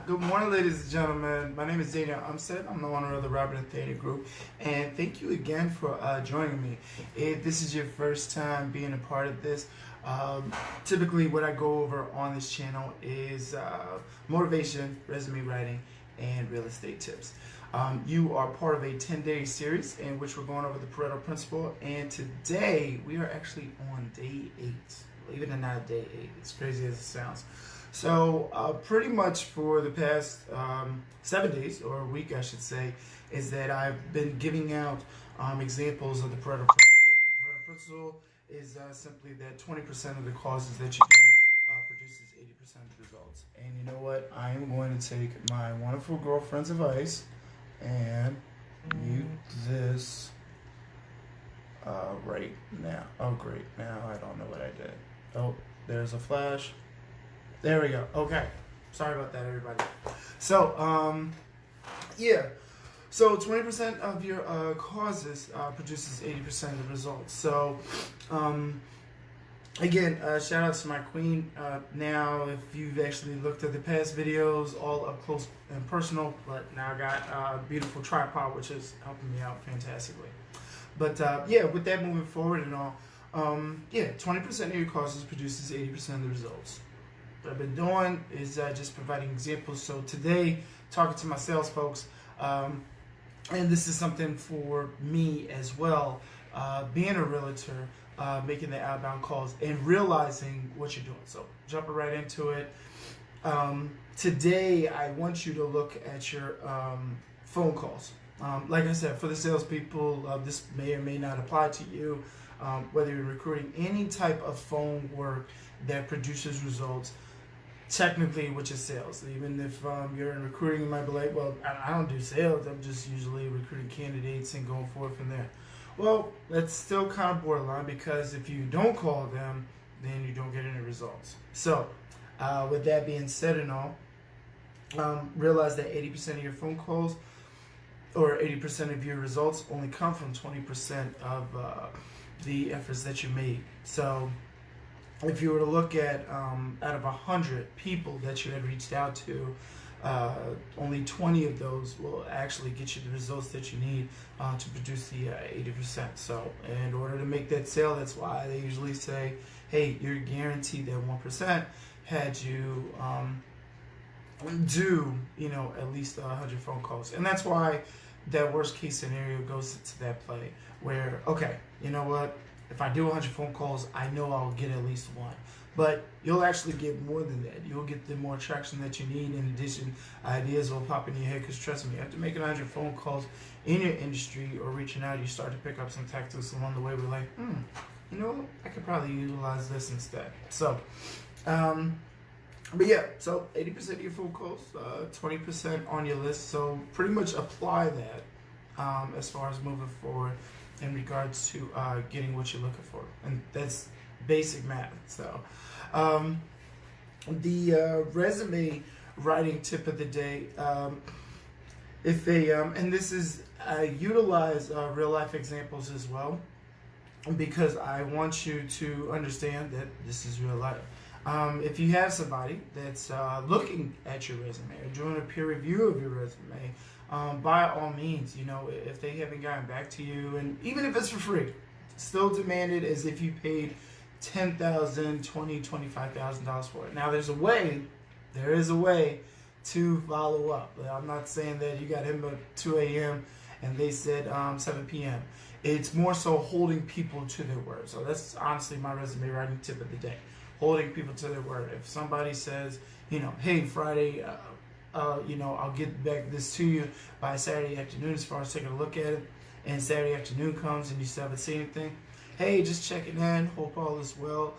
Good morning, ladies and gentlemen. My name is Daniel Umstead. I'm the owner of the Nathaniel Group, and thank you again for joining me. If this is your first time being a part of this, typically what I go over on this channel is motivation, resume writing, and real estate tips. You are part of a 10-day series in which we're going over the Pareto principle, and today we are actually on day 8. Believe it or not, day 8. It's crazy as it sounds. So pretty much for the past 7 days, or a week I should say, is that I've been giving out examples of the Pareto principle. The Pareto principle is simply that 20% of the causes that you do produces 80% of the results. And you know what? I am going to take my wonderful girlfriend's advice and mute this right now. Oh, great. Now I don't know what I did. Oh, there's a flash. There we go. Okay. Sorry about that, everybody. So, yeah. So 20% of your causes produces 80% of the results. So, again, shout out to my queen. Now, if you've actually looked at the past videos, all up close and personal, but now I got a beautiful tripod, which is helping me out fantastically. But, yeah, with that moving forward and all, yeah, 20% of your causes produces 80% of the results. What I've been doing is just providing examples. So today, talking to my sales folks, and this is something for me as well, being a realtor, making the outbound calls and realizing what you're doing. So jumping right into it. Today, I want you to look at your phone calls. Like I said, for the salespeople, this may or may not apply to you, whether you're recruiting any type of phone work that produces results. Technically, which is sales. Even if you're in recruiting, you might be like, well, I don't do sales. I'm just usually recruiting candidates and going forward from there. Well, that's still kind of borderline, because if you don't call them, then you don't get any results. So, with that being said and all, realize that 80% of your phone calls or 80% of your results only come from 20% of the efforts that you made. So, if you were to look at out of 100 people that you had reached out to, only 20 of those will actually get you the results that you need to produce the 80%. So in order to make that sale, that's why they usually say, hey, you're guaranteed that 1% had you do, at least 100 phone calls. And that's why that worst case scenario goes into that play where, okay, you know what? If I do 100 phone calls, I know I'll get at least one. But you'll actually get more than that. You'll get the more traction that you need. In addition, ideas will pop in your head, because trust me, after making 100 phone calls in your industry or reaching out, you start to pick up some tactics along the way. We're like, you know, I could probably utilize this instead. So, but yeah, so 80% of your phone calls, 20% on your list. So pretty much apply that as far as moving forward in regards to getting what you're looking for. And that's basic math. So the resume writing tip of the day, if they and this is utilize real life examples as well, because I want you to understand that this is real life. If you have somebody that's looking at your resume or doing a peer review of your resume, by all means, if they haven't gotten back to you, and even if it's for free, still demand it as if you paid $10,000, $20,000, $25,000 for it. Now, there is a way to follow up. I'm not saying that you got him at 2 a.m. and they said 7 p.m. It's more so holding people to their word. So that's honestly my resume writing tip of the day. Holding people to their word. If somebody says, hey, Friday, I'll get back this to you by Saturday afternoon as far as taking a look at it, and Saturday afternoon comes and you still haven't seen anything, hey, just checking in, hope all is well.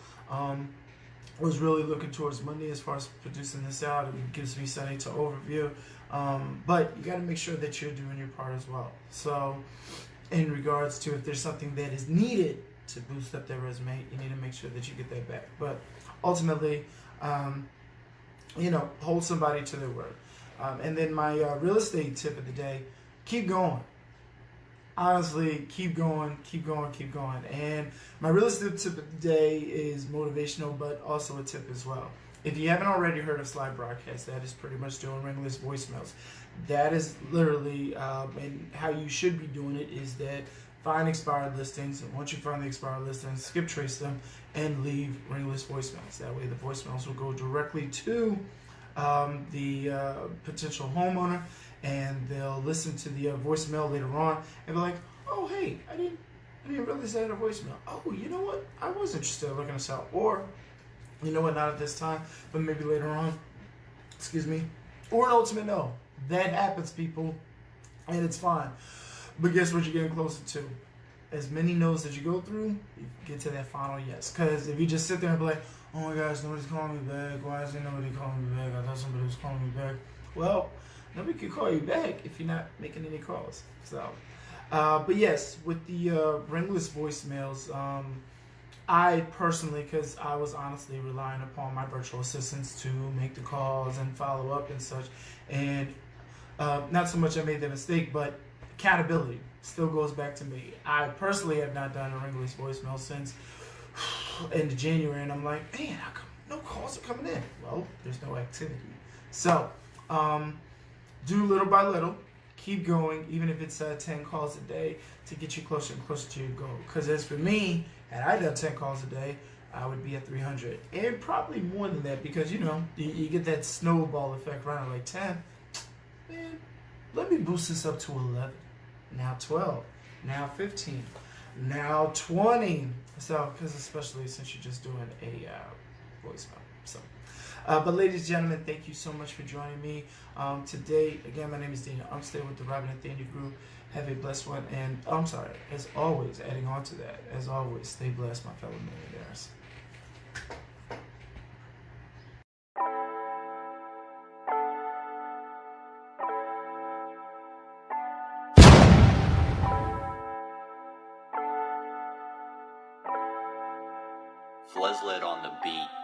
Was really looking towards Monday as far as producing this out. It gives me Sunday to overview, but you got to make sure that you're doing your part as well. So in regards to if there's something that is needed to boost up their resume, you need to make sure that you get that back. But ultimately, hold somebody to their word. And then my real estate tip of the day, keep going. Honestly, keep going. And my real estate tip of the day is motivational, but also a tip as well. If you haven't already heard of Slide Broadcast, that is pretty much doing ringless voicemails. That is literally, and how you should be doing it is that find expired listings, and once you find the expired listings, skip trace them and leave ringless voicemails. That way the voicemails will go directly to the potential homeowner, and they'll listen to the voicemail later on and be like, oh, hey, I didn't realize I had a voicemail. Oh, you know what? I was interested in looking this out. Or, you know what, not at this time, but maybe later on. Excuse me. Or an ultimate no. That happens, people, and it's fine. But guess what you're getting closer to? As many no's that you go through, you get to that final yes. Because if you just sit there and be like, oh my gosh, nobody's calling me back. Why isn't nobody calling me back? I thought somebody was calling me back. Well, nobody can call you back if you're not making any calls. So, but yes, with the ringless voicemails, I personally, because I was honestly relying upon my virtual assistants to make the calls and follow up and such, and not so much I made the mistake, but accountability still goes back to me. I personally have not done a ringless voicemail since end of January, and I'm like, man, how come no calls are coming in? Well, there's no activity. So, do little by little. Keep going, even if it's 10 calls a day, to get you closer and closer to your goal. Because as for me, had I done 10 calls a day, I would be at 300. And probably more than that, because, you know, you get that snowball effect right at like 10. Man, let me boost this up to 11. Now 12. Now 15. Now 20. So, because especially since you're just doing a voicemail. So, but ladies and gentlemen, thank you so much for joining me today. Again, my name is Daniel Umstead with the Nathaniel Group. Have a blessed one. And I'm sorry, as always, adding on to that, as always, stay blessed, my fellow millionaires. Fleslet on the beat.